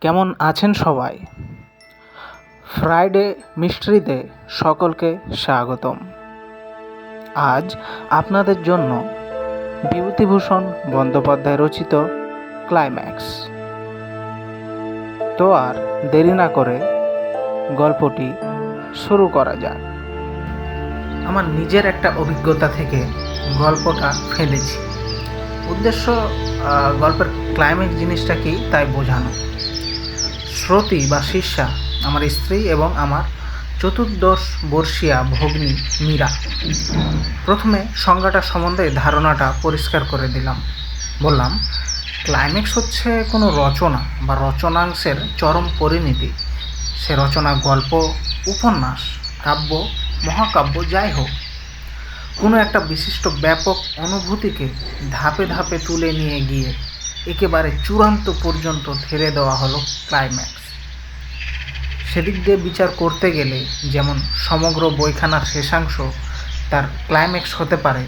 কেমন আছেন সবাই? ফ্রাইডে মিস্ট্রিতে সকলকে স্বাগতম। আজ আপনাদের জন্য বিভূতিভূষণ বন্দ্যোপাধ্যায় রচিত ক্লাইম্যাক্স। তো আর দেরি না করে গল্পটি শুরু করা যাক। আমার নিজের একটা অভিজ্ঞতা থেকে গল্পটা ফেলেছি। উদ্দেশ্য গল্পের ক্লাইম্যাক্স জিনিসটা কি তাই বোঝানো। শ্রুতি বা শিষ্যা আমার স্ত্রী এবং আমার চতুর্দশ বর্ষীয়া ভগ্নী মীরা। প্রথমে সংজ্ঞাটা সম্বন্ধে ধারণাটা পরিষ্কার করে দিলাম। বললাম, ক্লাইম্যাক্স হচ্ছে কোনো রচনা বা রচনাংশের চরম পরিণতি। সে রচনা গল্প, উপন্যাস, কাব্য, মহাকাব্য যাই হোক, কোনো একটা বিশিষ্ট ব্যাপক অনুভূতিকে ধাপে ধাপে তুলে নিয়ে গিয়ে একেবারে চূড়ান্ত পর্যন্ত ঠেলে দেওয়া হলো ক্লাইম্যাক্স। সেদিক দিয়ে বিচার করতে গেলে যেমন সমগ্র বইখানার শেষাংশ তার ক্লাইম্যাক্স হতে পারে,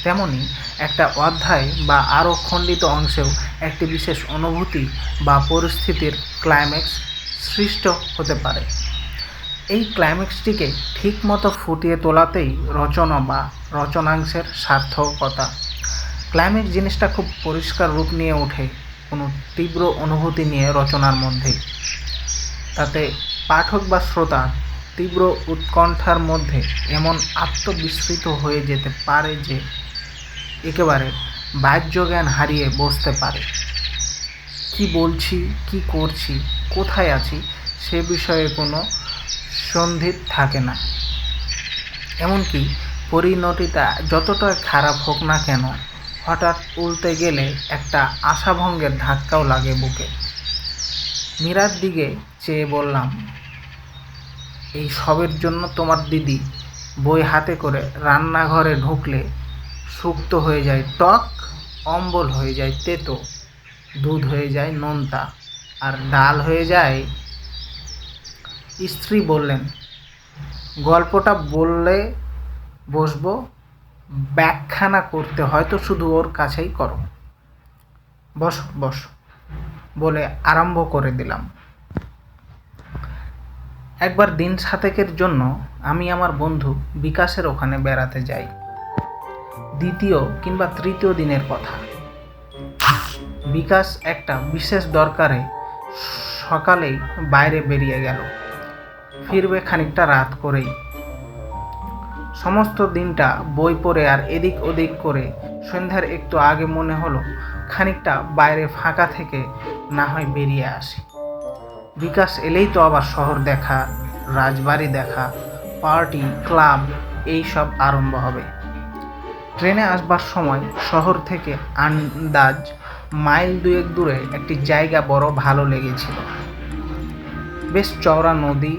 তেমনি একটা অধ্যায় বা আরও খণ্ডিত অংশেও একটি বিশেষ অনুভূতি বা পরিস্থিতির ক্লাইম্যাক্স সৃষ্ট হতে পারে। এই ক্লাইম্যাক্সটিকে ঠিকমতো ফুটিয়ে তোলাতেই রচনা বা রচনাংশের সার্থকতা। ক্লাইম্যাক্স জিনিসটা খুব পরিষ্কার রূপ নিয়ে ওঠে কোনো তীব্র অনুভূতি নিয়ে রচনার মধ্যেই। তাতে পাঠক বা শ্রোতা তীব্র উৎকণ্ঠার মধ্যে এমন আত্মবিস্মৃত হয়ে যেতে পারে যে একেবারে বাহ্য জ্ঞান হারিয়ে বসতে পারে। কি বলছি, কি করছি, কোথায় আছি সে বিষয়ে কোনো সন্ধিত থাকে না। এমনকি পরিণতিটা যতটা খারাপ হোক না কেন, হঠাৎ উল্টে গেলে একটা আশাভঙ্গের ধাক্কাও লাগে বুকে। মীরার দিকে চেয়ে বললাম, এই সবের জন্য তোমার দিদি বই হাতে করে রান্নাঘরে ঢুকলে শুক্তো হয়ে যায় টক, অম্বল হয়ে যায় তেতো, দুধ হয়ে যায় নোনতা, আর ডাল হয়ে যায়। স্ত্রী বললেন, গল্পটা বললে বসবো, ব্যাখ্যা না করতে হয়তো শুধু ওর কাছেই করো। বসো বসো বলে আরম্ভ করে দিলাম। একবার দিন সাতেকের জন্য আমি আমার বন্ধু বিকাশের ওখানে বেড়াতে যাই। দ্বিতীয় কিংবা তৃতীয় দিনের কথা। বিকাশ একটা বিশেষ দরকারে সকালেই বাইরে বেরিয়ে গেল, ফিরবে খানিকটা রাত করেই। সমস্ত দিনটা বই পড়ে আর এদিক ওদিক করে সন্ধ্যার একটু আগে মনে হলো খানিকটা বাইরে ফাঁকা থেকে না হয় বেরিয়ে আসি। বিকাশ এলেই তো আবার শহর দেখা, রাজবাড়ি দেখা, পার্টি, ক্লাব এই সব আরম্ভ হবে। ট্রেনে আসবার সময় শহর থেকে আন্দাজ মাইল দুয়েক দূরে একটি জায়গা বড় ভালো লেগেছিল। বেশ চওড়া নদী,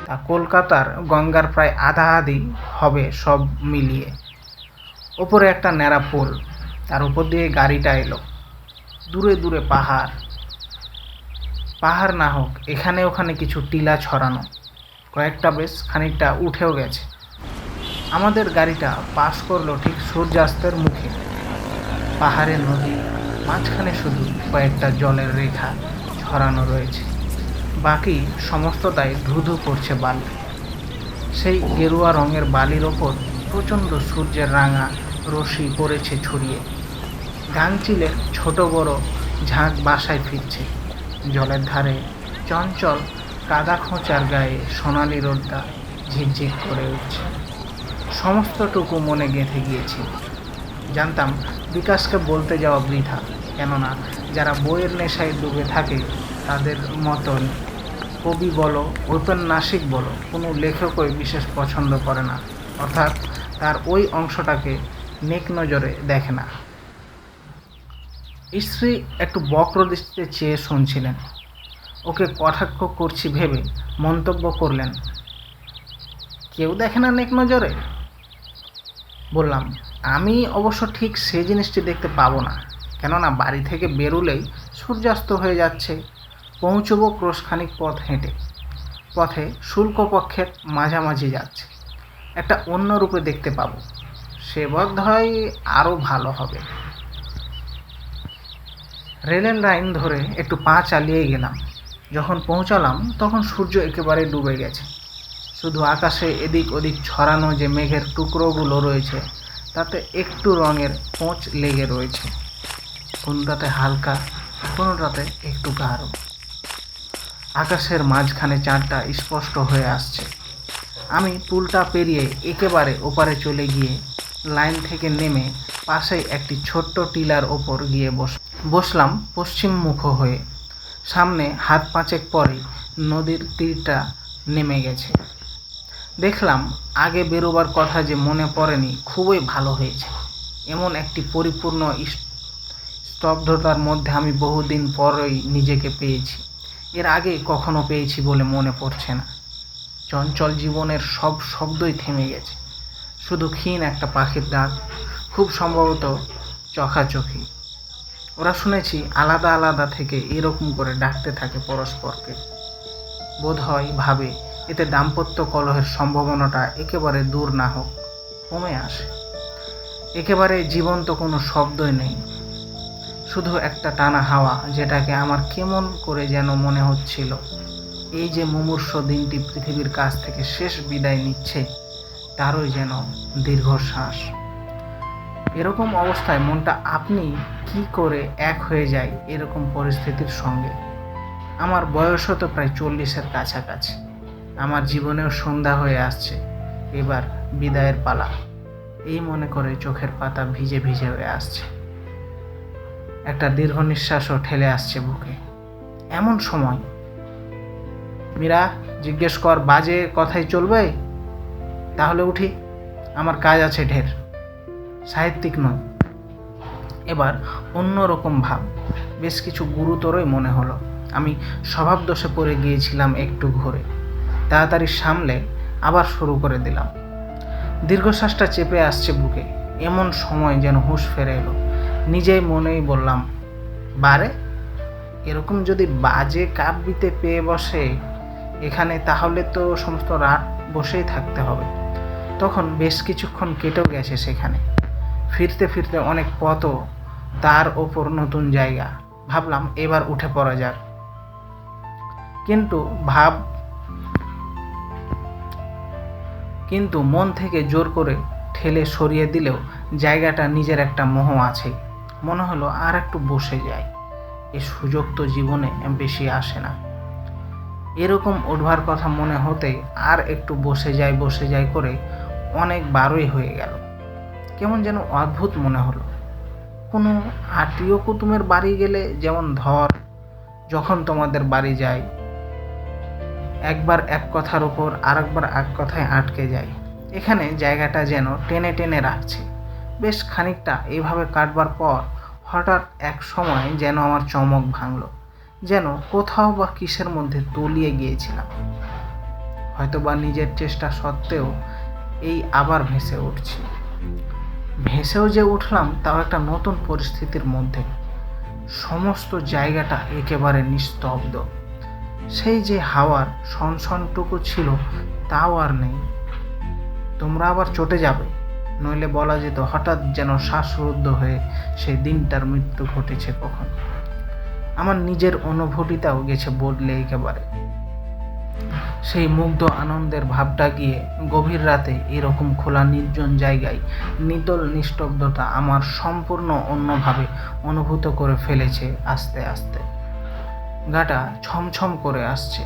তা কলকাতার গঙ্গার প্রায় আধাআধি হবে সব মিলিয়ে। ওপরে একটা ন্যাড়া পোল, তার উপর দিয়ে গাড়িটা এলো। দূরে দূরে পাহাড়, পাহাড় না হোক এখানে ওখানে কিছু টিলা ছড়ানো, কয়েকটা বেশ খানিকটা উঠেও গেছে। আমাদের গাড়িটা পাস করলো ঠিক সূর্যাস্তের মুখে। পাহাড়ে নদী, মাঝখানে শুধু কয়েকটা জলের রেখা ছড়ানো রয়েছে, বাকি সমস্তটাই ধুধু করছে বালি। সেই গেরুয়া রঙের বালির ওপর প্রচণ্ড সূর্যের রাঙা রশ্মি পড়েছে ছড়িয়ে। গাংচিলের ছোট বড় ঝাঁক বাসায় ফিরছে। জলের ধারে চঞ্চল কাদা খোঁচার গায়ে সোনালি রোদটা ঝিকঝিক করে উঠছে। সমস্তটুকু মনে গেঁথে গিয়েছি। জানতাম বিকাশকে বলতে যাওয়া বৃথা, কেননা যারা বইয়ের নেশায় ডুবে থাকে তাদের মতন কবি বলো, ঔপন্যাসিক বলো, কোনো লেখকই বিশেষ পছন্দ করে না, অর্থাৎ তার ওই অংশটাকে নেক নজরে দেখে না। স্ত্রী একটু বক্র দৃষ্টিতে চেয়ে শুনছিলেন। ওকে কটাক্ষ করছি ভেবে মন্তব্য করলেন, কেউ দেখে না নেক নজরে? বললাম, আমি অবশ্য ঠিক সেই জিনিসটি দেখতে পাবো না, কেননা বাড়ি থেকে বেরোলেই সূর্যাস্ত হয়ে যাচ্ছে। পৌঁছবো ক্রোশখানিক পথ হেঁটে, পথে শুল্কপক্ষের মাঝামাঝি যাচ্ছে। একটা অন্য রূপে দেখতে পাবো, সে বোধ হয় আরও ভালো হবে। রেলের লাইন ধরে একটু পা চালিয়ে গেলাম। যখন পৌঁছালাম তখন সূর্য একেবারে ডুবে গেছে। শুধু আকাশে এদিক ওদিক ছড়ানো যে মেঘের টুকরোগুলো রয়েছে তাতে একটু রঙের পোঁচ লেগে রয়েছে, কোনটাতে হালকা, কোনোটাতে একটু গাঢ়। আকাশের মাঝখানে চাঁদটা স্পষ্ট হয়ে আসছে। আমি পুলটা পেরিয়ে একেবারে ওপারে চলে গিয়ে লাইন থেকে নেমে পাশেই একটি ছোট্ট টিলার ওপর গিয়ে বসলাম পশ্চিমমুখ হয়ে। সামনে হাত পাঁচেক পরেই নদীর তীরটা নেমে গেছে। দেখলাম আগে বেরোবার কথা যে মনে পড়েনি, খুবই ভালো হয়েছে। এমন একটি পরিপূর্ণ স্তব্ধতার মধ্যে আমি বহুদিন পরই নিজেকে পেয়েছি। এর আগে কখনো পেয়েছি বলে মনে পড়ছে না। চঞ্চল জীবনের সব শব্দই থেমে গেছে, শুধু ক্ষীণ একটা পাখির ডাক, খুব সম্ভবত চোখাচোখি। ওরা শুনেছি আলাদা আলাদা থেকে এরকম করে ডাকতে থাকে পরস্পরকে। বোধহয় ভাবে এতে দাম্পত্য কলহের সম্ভাবনাটা একেবারে দূর না হোক, কমে আসে। একেবারে জীবন্ত কোনো শব্দই নেই, শুধু একটা টানা হাওয়া, যেটাকে আমার কেমন করে যেন মনে হচ্ছিল এই যে মুমূর্ষ দিনটি পৃথিবীর কাছ থেকে শেষ বিদায় নিচ্ছে, তারই যেন দীর্ঘশ্বাস। এরকম অবস্থায় মনটা আপনি কি করে এক হয়ে যায় এরকম পরিস্থিতির সঙ্গে। আমার বয়সও তো প্রায় 40-এর কাছাকাছি। আমার জীবনেও সন্ধ্যা হয়ে আসছে, এবার বিদায়ের পালা, এই মনে করে চোখের পাতা ভিজে ভিজে হয়ে আসছে। একটা দীর্ঘ নিঃশ্বাসও ঠেলে আসছে বুকে। এমন সময় মীরা জিজ্ঞেস কর, বাজে কথাই চলবে? তাহলে উঠি, আমার কাজ আছে ঢের। সাহিত্যিক নয়, এবার অন্যরকম ভাব, বেশ কিছু গুরুতরই মনে হলো। আমি স্বভাব দোষে পড়ে গিয়েছিলাম একটু ঘুরে, তাড়াতাড়ি সামলে আবার শুরু করে দিলাম। দীর্ঘশ্বাসটা চেপে আসছে বুকে। এমন সময় যেন হুঁশ ফিরে এলো। নিজেই মনেই বললাম, বারে এরকম যদি বাজে কাব্যিতে পেয়ে বসে এখানে, তাহলে তো সমস্ত রাত বসেই থাকতে হবে। তখন বেশ কিছুক্ষণ কেটেও গেছে সেখানে। ফিরতে ফিরতে অনেক পথও, তার ওপর নতুন জায়গা। ভাবলাম এবার উঠে পড়া যাক, কিন্তু মন থেকে জোর করে ঠেলে সরিয়ে দিলেও জায়গাটা নিজের একটা মোহ আছে। মনে হলো আর একটু বসে যায়, এ সুযোগ তো জীবনে বেশি আসে না। এরকম উঠবার কথা মনে হতেই আর একটু বসে যায় করে অনেক বারই হয়ে গেল। কেমন যেন অদ্ভুত মনে হলো। কোনো আত্মীয় কুটুমের বাড়ি গেলে যেমন যখন তোমাদের বাড়ি যাই, একবার এক কথার উপর আরেকবার এক কথায় আটকে যায়, এখানে জায়গাটা যেন টেনে টেনে রাখছে। বেশ খানিকটা এইভাবে কাটবার পর হঠাৎ এক সময় যেন আমার চমক ভাঙলো, যেন কোথাও বা কিসের মধ্যে তলিয়ে গিয়েছিলাম। হয়তোবা নিজের চেষ্টা সত্ত্বেও এই আবার ভেসেও যে উঠলাম, তাও একটা নতুন পরিস্থিতির মধ্যে। সমস্ত জায়গাটা একেবারে নিস্তব্ধ। সেই যে হাওয়ার সনসনটুকু ছিল, তাও আর নেই। তোমরা আবার চটে যাবে, নইলে বলা যেত হঠাৎ যেন শ্বাসরুদ্ধ হয়ে সেই দিনটার মৃত্যু ঘটেছে কখন। আমার নিজের অনুভূতিটাও গেছে বদলে একেবারে। সেই মুগ্ধ আনন্দের ভাবটা গিয়ে গভীর রাতে এরকম খোলা নির্জন জায়গায় নিতল নিস্তব্ধতা আমার সম্পূর্ণ অন্যভাবে অনুভূত করে ফেলেছে। আস্তে আস্তে গাটা ছমছম করে আসছে।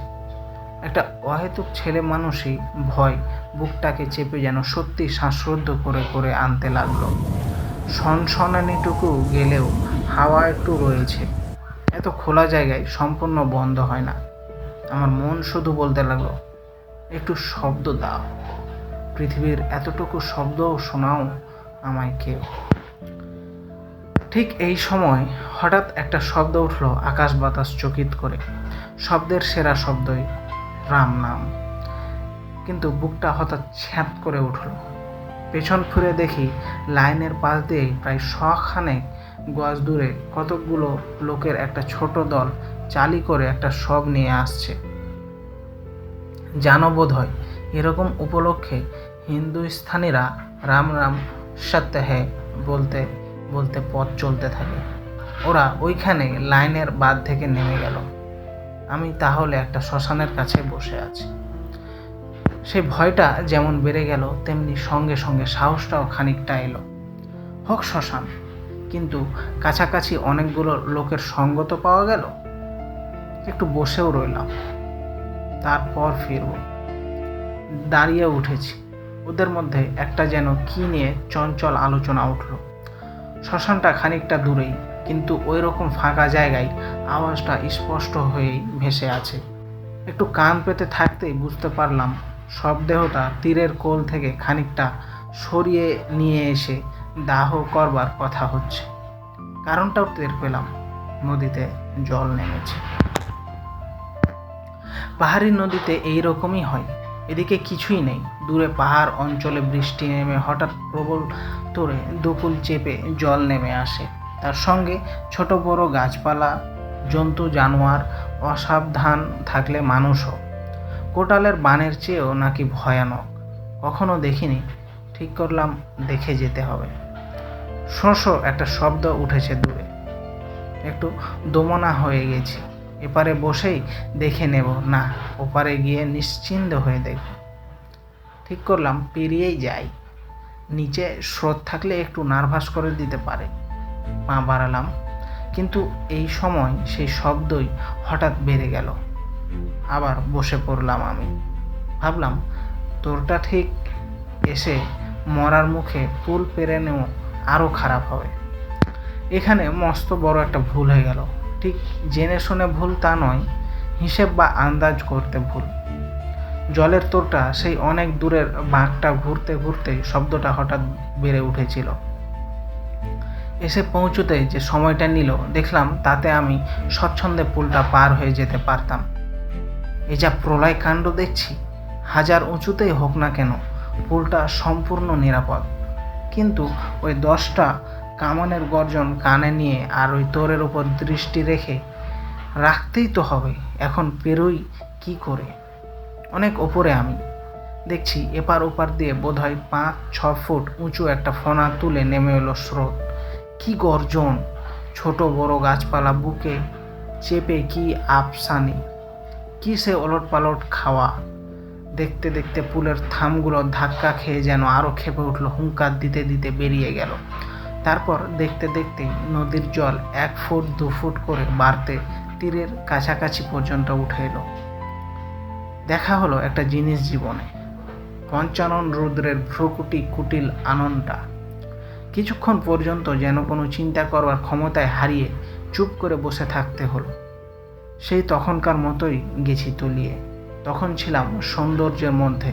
একটা অহেতুক ছেলে মানুষই ভয় বুকটাকে চেপে যেন সত্যি শ্বাসরুদ্ধ করে করে আনতে লাগলো। সনসনানিটুকু গেলেও হাওয়া একটু রয়েছে। এত খোলা জায়গায় সম্পূর্ণ বন্ধ হয় না। আমার মন শুধু বলতে লাগলো, একটু শব্দ দাও, পৃথিবীর এতটুকু শব্দও শোনাও আমায় কেউ। ঠিক এই সময় হঠাৎ একটা শব্দ উঠল আকাশ বাতাস চকিত করে। শব্দের সেরা শব্দই রাম নাম। কিন্তু বুকটা হঠাৎ ছ্যাঁত করে উঠল। পেছন ফিরে দেখি লাইনের পাশ দিয়ে প্রায় 100 গজ দূরে কতকগুলো লোকের একটা ছোট দল চালি করে একটা শব নিয়ে আসছে। জানো বোধ হয় এরকম উপলক্ষে হিন্দুস্থানীরা রাম রাম সত্য হ্যায় বলতে বলতে পথ চলতে থাকে। ওরা ওইখানে লাইনের বাদ থেকে নেমে গেল। আমি তাহলে একটা শ্মশানের কাছে বসে আছি। সেই ভয়টা যেমন বেড়ে গেল, তেমনি সঙ্গে সঙ্গে সাহসটাও খানিকটা এলো। হোক শ্মশান, কিন্তু কাছাকাছি অনেকগুলো লোকের সঙ্গ তো পাওয়া গেল। একটু বসেও রইলাম, তারপর ফিরব। দাঁড়িয়ে উঠেছি। ওদের মধ্যে একটা যেন কি নিয়ে চঞ্চল আলোচনা উঠল। শ্মশানটা খানিকটা দূরেই, কিন্তু ওই রকম ফাঁকা জায়গায় আওয়াজটা স্পষ্ট হয়েই ভেসে আছে। একটু কান পেতে থাকতেই বুঝতে পারলাম শবদেহটা তীরের কোল থেকে খানিকটা সরিয়ে নিয়ে এসে দাহ করবার কথা হচ্ছে। কারণটাও টের পেলাম, নদীতে জল নেমেছে। পাহাড়ি নদীতে এই রকমই হয়। এদিকে কিছুই নেই, দূরে পাহাড় অঞ্চলে বৃষ্টি নেমে হঠাৎ প্রবল তোড়ে দুকুল চেপে জল নেমে আসে। তার সঙ্গে ছোট বড় গাছপালা, জন্তু জানোয়ার, অসাবধান থাকলে মানুষও। কোটালের বানের চেয়েও নাকি ভয়ানক। কখনো দেখিনি, ঠিক করলাম দেখে যেতে হবে। শোঁ একটা শব্দ উঠেছে দূরে। একটু দমনা হয়ে গেছি। এপারে বসেই দেখে নেব, না ওপারে গিয়ে নিশ্চিন্ত হয়ে দেখব। ঠিক করলাম পেরিয়েই যাই। নিচে স্রোত থাকলে একটু নার্ভাস করে দিতে পারে। পা বাড়ালাম, কিন্তু এই সময় সেই শব্দই হঠাৎ বেড়ে গেল। আবার বসে পড়লাম আমি। ভাবলাম তোরটা ঠিক এসে মরার মুখে পুল পেরোনো আরও খারাপ হবে। এখানে মস্ত বড় একটা ভুল হয়ে গেল। ঠিক জেনে শুনে ভুল তা নয়, হিসেব বা আন্দাজ করতে ভুল। জলের তোরটা সেই অনেক দূরের বাঁকটা ঘুরতে ঘুরতে শব্দটা হঠাৎ বেড়ে উঠেছিল। এসে পৌঁছতে যে সময়টা নিল দেখলাম তাতে আমি স্বচ্ছন্দে পুলটা পার হয়ে যেতে পারতাম। এ যা প্রলয় কাণ্ড দেখছি। হাজার উঁচুতেই হোক না কেন পুলটা সম্পূর্ণ নিরাপদ। কিন্তু ওই 10টা কামানের গর্জন কানে নিয়ে আর ওই তোরের উপর দৃষ্টি রাখতেই তো হবে। এখন পেরোই কি করে? অনেক ওপরে আমি দেখছি, এপার ওপার দিয়ে বোধহয় 5-6 ফুট উঁচু একটা ফনা তুলে নেমে এলো স্রোত। কি গর্জন! ছোট বড় গাছপালা বুকে চেপে কি আফসানি, কি সে ওলট পালট খাওয়া। দেখতে দেখতে পুলের থামগুলো ধাক্কা খেয়ে যেন আরও ক্ষেপে উঠল, হুঙ্কার দিতে দিতে বেরিয়ে গেল। তারপর দেখতে দেখতেই নদীর জল 1 ফুট 2 ফুট করে বাড়তে তীরের কাছাকাছি পর্যন্ত উঠে এলো। দেখা হলো একটা জিনিস জীবনে, পঞ্চানন রুদ্রের ভ্রুকুটি কুটিল আনন্দটা। কিছুক্ষণ পর্যন্ত যেন কোনো চিন্তা করবার ক্ষমতায় হারিয়ে চুপ করে বসে থাকতে হলো। সেই তখনকার মতোই গেছি তলিয়ে। তখন ছিলাম সৌন্দর্যের মধ্যে,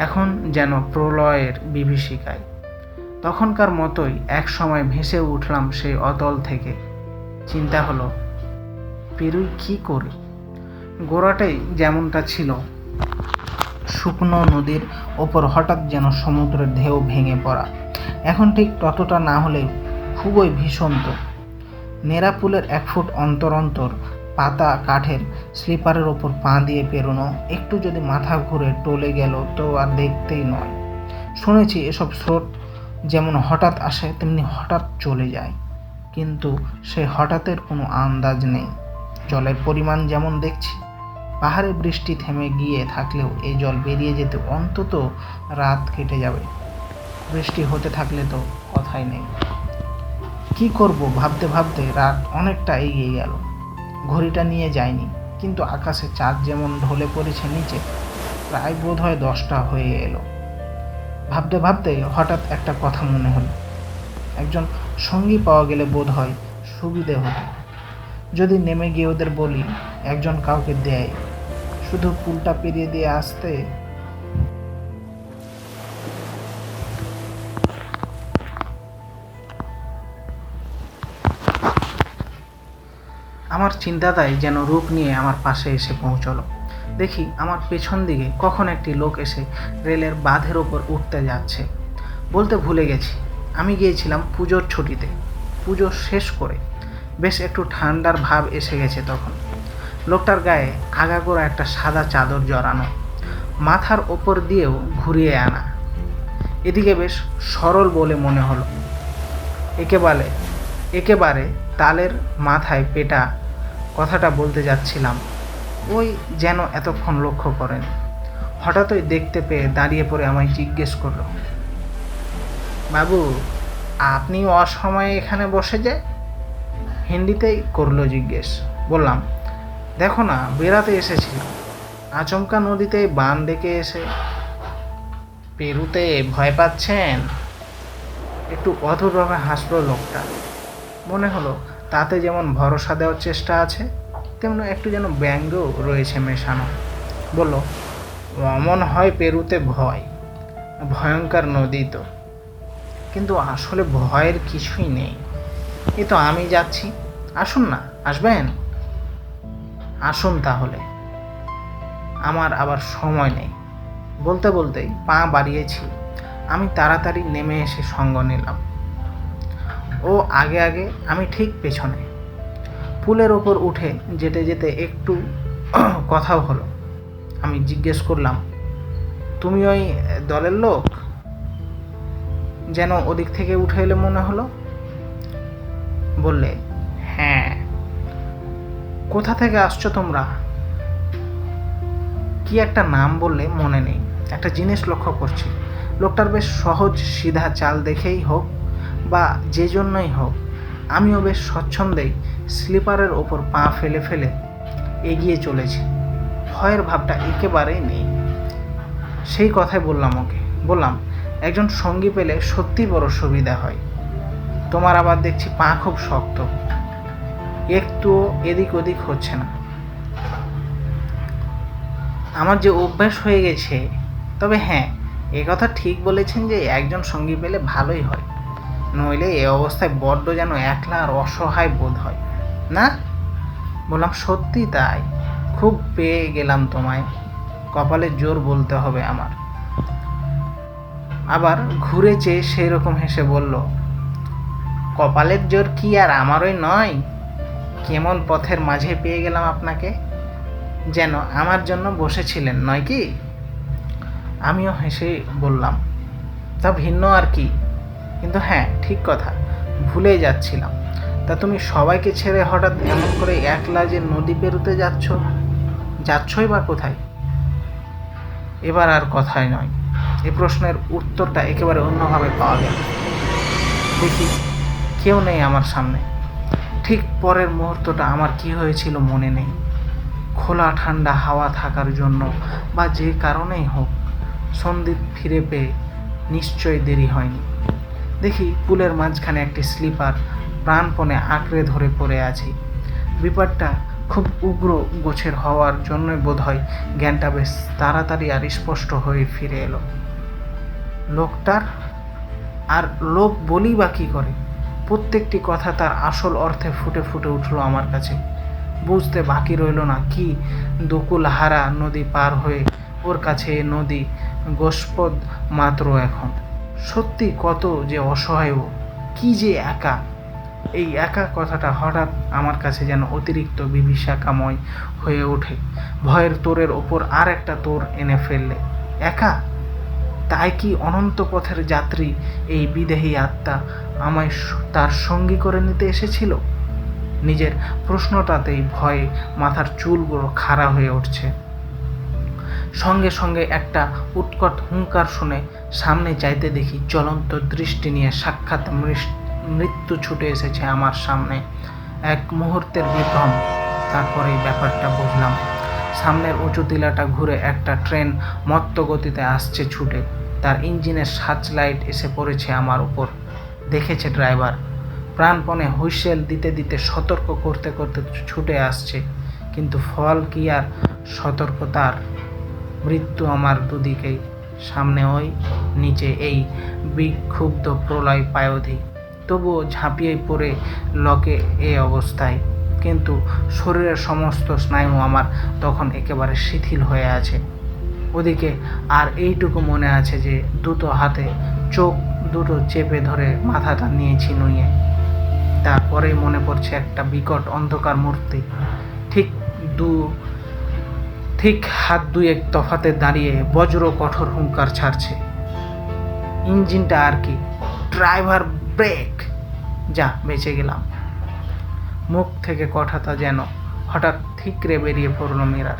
এখন যেন প্রলয়ের বিভীষিকায়। তখনকার মতোই এক সময় ভেসে উঠলাম সেই অতল থেকে। চিন্তা হলো পেরুই কি করি। গোড়াটাই যেমনটা ছিল, শুকনো নদীর ওপর হঠাৎ যেন সমুদ্রের ঢেউ ভেঙে পড়া। এখন ঠিক ততটা না হলেও খুবই ভীষণ তো। নেড়া পুলের 1 ফুট অন্তর অন্তর পাতা কাঠের স্লিপারের ওপর পা দিয়ে পেরোনো, একটু যদি মাথা ঘুরে টলে গেল তো আর দেখতেই নয়। শুনেছি এসব স্রোত যেমন হঠাৎ আসে তেমনি হঠাৎ চলে যায়, কিন্তু সে হঠাৎের কোনো আন্দাজ নেই। জলের পরিমাণ যেমন দেখছি, পাহাড়ে বৃষ্টি থেমে গিয়ে থাকলেও এই জল বেরিয়ে যেতে অন্তত রাত কেটে যাবে। বৃষ্টি হতে থাকলে তো কথাই নেই। কি করব ভাবতে ভাবতে রাত অনেকটা এগিয়ে গেল। ঘড়িটা নিয়ে যায়নি, কিন্তু আকাশে চাঁদ যেমন ঢলে পড়েছে নিচে, প্রায় বোধহয় 10টা হয়ে এলো। ভাবতে ভাবতে হঠাৎ একটা কথা মনে হলো, একজন সঙ্গী পাওয়া গেলে বোধহয় সুবিধে হতো। যদি নেমে গিয়ে ওদের বলি একজন কাউকে দেয়, শুধু পুলটা পেরিয়ে দিয়ে আসতে। আমার চিন্তাটাই যেন রূপ নিয়ে আমার পাশে এসে পৌঁছলো। দেখি আমার পেছন দিকে কখন একটি লোক এসে রেলের বাঁধের ওপর উঠতে যাচ্ছে। বলতে ভুলে গেছি, আমি গিয়েছিলাম পুজোর ছুটিতে। পুজো শেষ করে বেশ একটু ঠান্ডার ভাব এসে গেছে তখন। লোকটার গায়ে আগাগোড়া একটা সাদা চাদর জড়ানো, মাথার ওপর দিয়েও ঘুরিয়ে আনা। এদিকে বেশ সরল বলে মনে হলো। একেবারে তালের মাথায় পেটা কথাটা বলতে যাচ্ছিলাম, ওই যেন এতক্ষণ লক্ষ্য করেন। হঠাৎই দেখতে পেয়ে দাঁড়িয়ে পড়ে আমায় জিজ্ঞেস করলো, বাবু, আপনি অসময়ে এখানে বসে যায়? হিন্দিতেই করলো জিজ্ঞেস। বললাম, দেখো না, বেড়াতে এসেছিলাম, আচমকা নদীতে বান ডেকে এসে। পেরুতে ভয় পাচ্ছেন? একটু অধরভাবে হাসলো লোকটা। মনে হলো তাতে যেমন ভরসা দেওয়ার চেষ্টা আছে, তেমনি একটু যেন ব্যঙ্গও রয়েছে মেশানো। বলল, অমন হয় পেরুতে ভয়, ভয়ঙ্কর নদী তো, কিন্তু আসলে ভয়ের কিছুই নেই। এই তো আমি যাচ্ছি, আসুন না, আসবেন? আসুন তাহলে, আমার আবার সময় নেই। বলতে বলতেই পা বাড়িয়েছি। আমি তাড়াতাড়ি নেমে এসে সঙ্গ নিলাম। ও আগে আগে, আমি ঠিক পেছনে। পুলের ওপর উঠে যেতে যেতে একটু কথাও হলো। আমি জিজ্ঞেস করলাম, তুমি ওই দলের লোক? যেন ওদিক থেকে উঠে এলে মনে হলো। বললে, হ্যাঁ। কোথা থেকে আসছো তোমরা? কি একটা নাম বললে, মনে নেই। একটা জিনিস লক্ষ্য করছি, লোকটার বেশ সহজ সিধা চাল দেখেই হোক বা যে জন্যই হোক, আমিও বেশ স্বচ্ছন্দেই স্লিপারের ওপর পা ফেলে ফেলে এগিয়ে চলেছি। ভয়ের ভাবটা একেবারেই নেই। সেই কথাই বললাম ওকে। বললাম, একজন সঙ্গী পেলে সত্যি বড় সুবিধা হয়। তোমার আবার দেখছি পা খুব শক্ত, একটুও এদিক ওদিক হচ্ছে না। আমার যে অভ্যাস হয়ে গেছে। তবে হ্যাঁ, কথা ঠিক বলেছেন যে একজন সঙ্গী পেলে ভালোই হয়, নইলে এ অবস্থায় বড্ড যেন একলা আর অসহায় বোধ হয় না? বললাম, সত্যি তাই, খুব পেয়ে গেলাম তোমায়, কপালের জোর বলতে হবে আমার। আবার ঘুরে চেয়ে সেই রকম হেসে বলল, কপালের জোর কি আর আমারই নয়? কেমন পথের মাঝে পেয়ে গেলাম আপনাকে, যেন আমার জন্য বসেছিলেন নয় কি? আমিও হেসে বললাম, তা ভিন্ন আর কি, কিন্তু হ্যাঁ, ঠিক কথা, ভুলেই যাচ্ছিলাম। তা তুমি সবাইকে ছেড়ে হঠাৎ এমন করে একলা যে নদী পেরুতে যাচ্ছই বা কোথায়? এবার আর কথাই নয়, এ প্রশ্নের উত্তরটা একেবারে অন্যভাবে পাওয়া গেল। দেখি কেউ নেই আমার সামনে। ঠিক পরের মুহূর্তটা আমার কি হয়েছিল মনে নেই। খোলা ঠান্ডা হাওয়া থাকার জন্য বা যে কারণেই হোক, সন্দীপ ফিরে পেয়ে নিশ্চয় দেরি হয়নি। দেখি পুলের মাঝখানে একটি স্লিপার প্রাণপণে আঁকড়ে ধরে পড়ে আছে। ব্যাপারটা খুব উগ্র গোছের হওয়ার জন্যই বোধহয় জ্ঞানটা বেশ তাড়াতাড়ি আর স্পষ্ট হয়ে ফিরে এলো। লোকটার আর লোক বলি বা কী করে, প্রত্যেকটি কথা তার আসল অর্থে ফুটে ফুটে উঠল আমার কাছে। বুঝতে বাকি রইল না কি দকুলহারা নদী পার হয়ে ওর কাছে এ নদী গোষ্পদ মাত্র এখন। সত্যি কত যে অসহায়, কি যে একা। এই একা কথাটা হঠাৎ আমার কাছে যেন অতিরিক্ত বিভীষিকাময় হয়ে ওঠে, ভয়ের তোরের ওপর আর একটা তোর এনে ফেললে। একা? তাই কি অনন্ত পথের যাত্রী এই বিদেহী আত্মা আমায় তার সঙ্গী করে নিতে এসেছিল? নিজের প্রশ্নটাতেই ভয়ে মাথার চুলগুলো খাড়া হয়ে উঠছে। সঙ্গে সঙ্গে একটা উৎকট হুঙ্কার শুনে সামনে চাইতে দেখি জ্বলন্ত দৃষ্টি নিয়ে সাক্ষাৎ মৃত্যু ছুটে এসেছে আমার সামনে। এক মুহূর্তের বিভ্রম, তারপরে এই ব্যাপারটা বুঝলাম। সামনের উঁচু টিলাটা ঘুরে একটা ট্রেন মত্ত গতিতে আসছে ছুটে। তার ইঞ্জিনের সার্চ লাইট এসে পড়েছে আমার উপর। দেখেছে ড্রাইভার, প্রাণপণে হুইসেল দিতে দিতে সতর্ক করতে করতে ছুটে আসছে, কিন্তু ফল কি আর সতর্কতার? মৃত্যু আমার দুদিকেই, সামনে ওই, নিচে এই বিক্ষুব্ধ প্রলয় পায়ধি। তবুও ঝাঁপিয়ে পড়ে লকে এ অবস্থায়, কিন্তু শরীরের সমস্ত স্নায়ু আমার তখন একেবারে শিথিল হয়ে আছে। ওদিকে আর এইটুকু মনে আছে যে দুটো হাতে চোখ দুটো চেপে ধরে মাথাটা নিয়েছি নুয়ে। তারপরেই মনে পড়ছে একটা বিকট অন্ধকার মূর্তি ঠিক হাত দুয়েক তফাতে দাঁড়িয়ে বজ্র কঠোর হুঙ্কার ছাড়ছে। ইঞ্জিনটা আর কি, ড্রাইভার ব্রেক! যা বেঁচে গেলাম। মুখ থেকে কথাটা যেন হঠাৎ ঠিকরে বেরিয়ে পড়ল মীরার।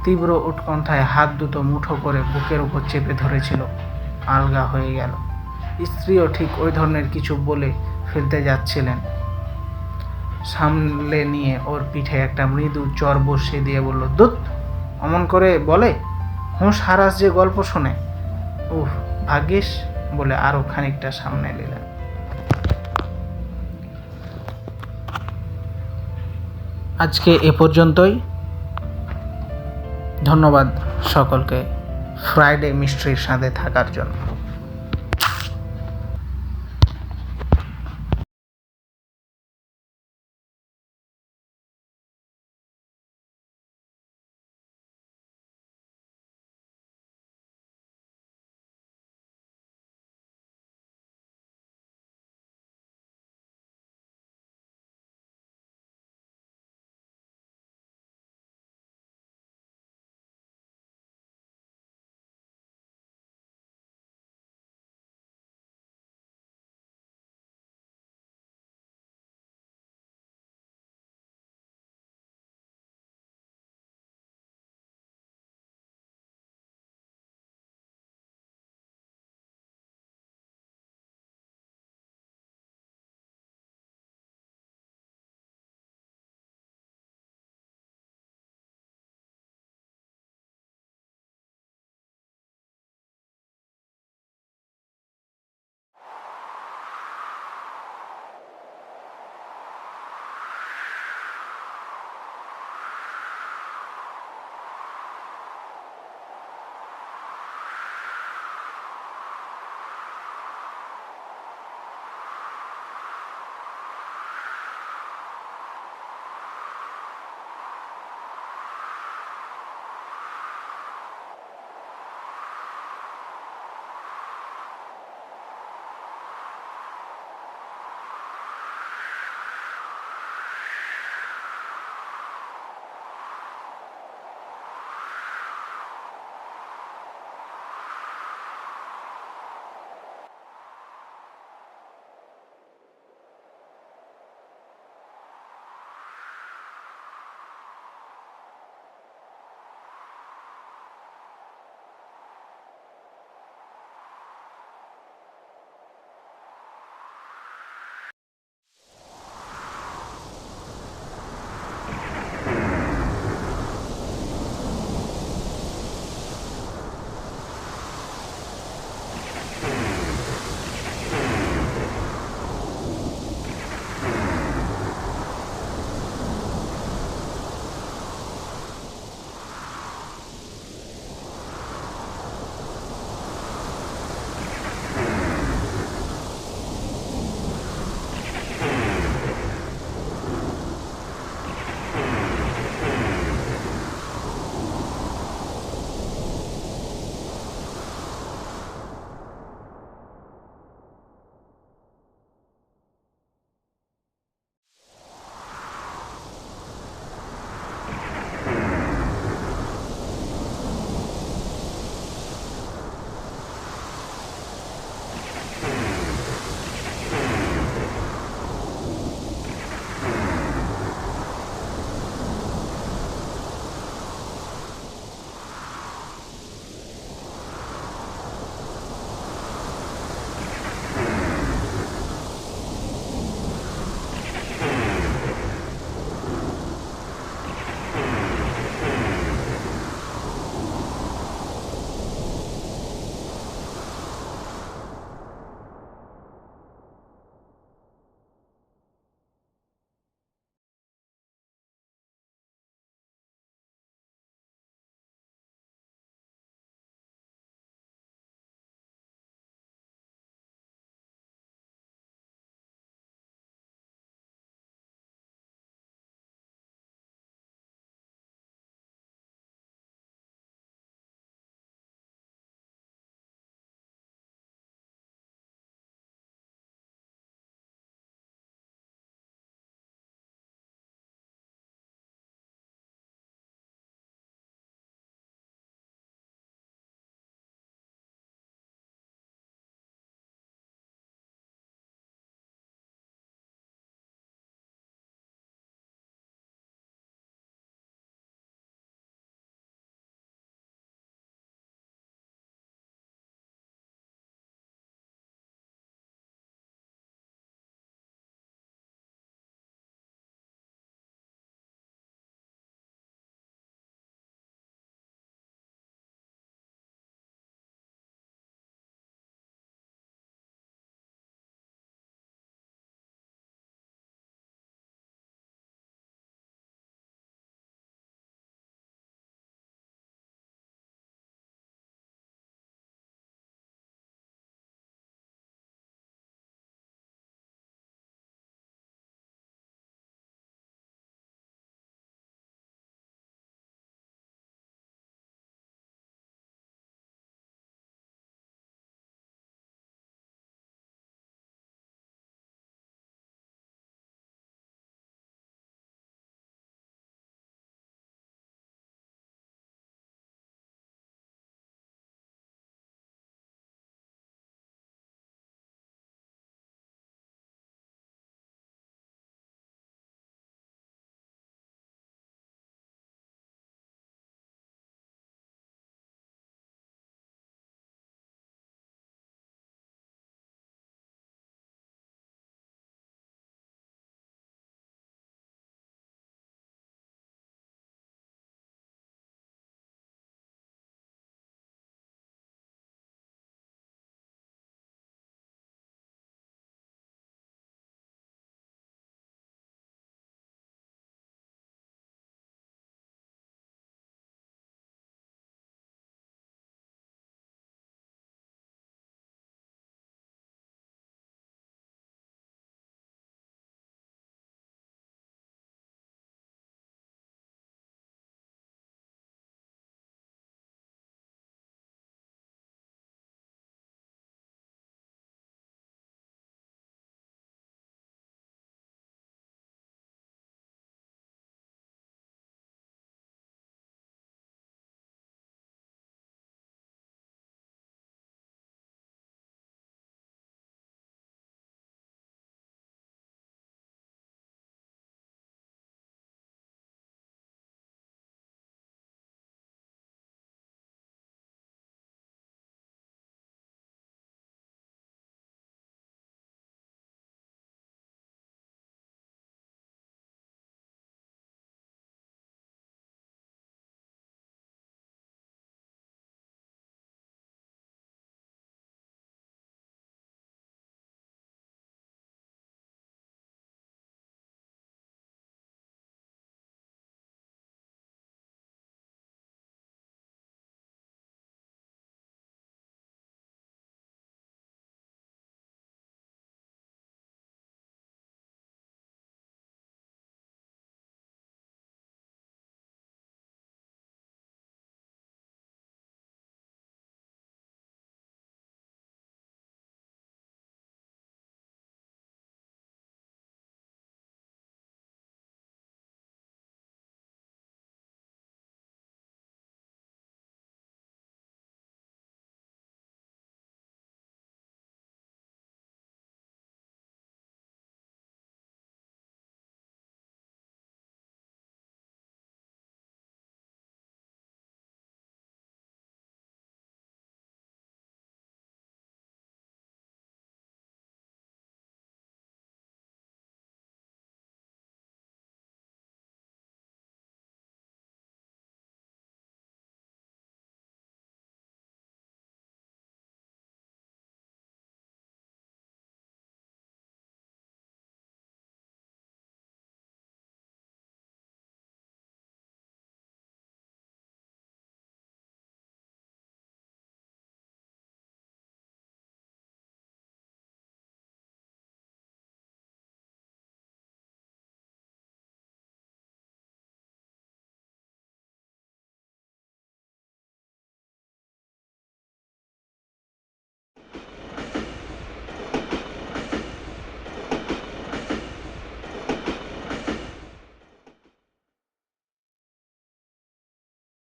তীব্র উৎকণ্ঠায় হাত দুটো মুঠো করে বুকের উপর চেপে ধরেছিল। আলগা হয়ে গেল। স্ত্রীও ঠিক ওই ধরনের কিছু বলে ফেলতে যাচ্ছিলেন, সামলে নিয়ে ওর পিঠে একটা মৃদু চর বসিয়ে দিয়ে বলল, দুধ অমন করে বলে, হুঁশ হারাস যে গল্প শোনে। উফ, ভাগ্যিস, বলে আরো খানিকটা সামনে নিলেন। আজকে এ পর্যন্তই। ধন্যবাদ সকলকে ফ্রাইডে মিস্ট্রির সাথে থাকার জন্য।